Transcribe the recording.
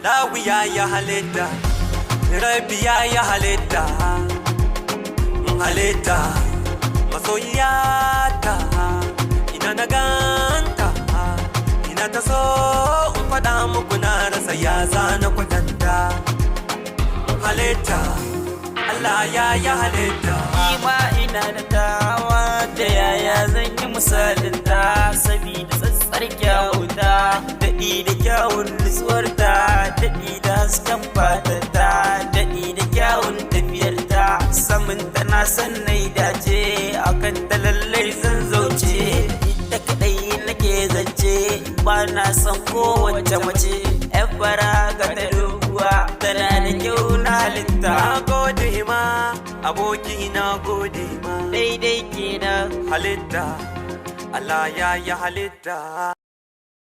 lawiya ya halitta, rabiya ya halitta, halitta, masoyiyata, ina na ganta, ina ta so in faɗa muku na rasa ya zana kwatanta. Halitta, Allah ya halitta. Ima ina da tawa da yaya zan yi misalin ta, sabida tsatsar kyauta, daɗi da kyawun nutsuwarta, daɗi da hasken fatata, daɗi da kyawun tafiyarta, samun tana san nai dace, akan ta lallai zan zauce, ita kaɗai nake zance, ba na son kowace mace, ‘yan fara ga ta doguwa, tana da kyau na halitta. Na gode ma, aboki na gode ma, Daidai kenan. halitta, Allah ya halitta.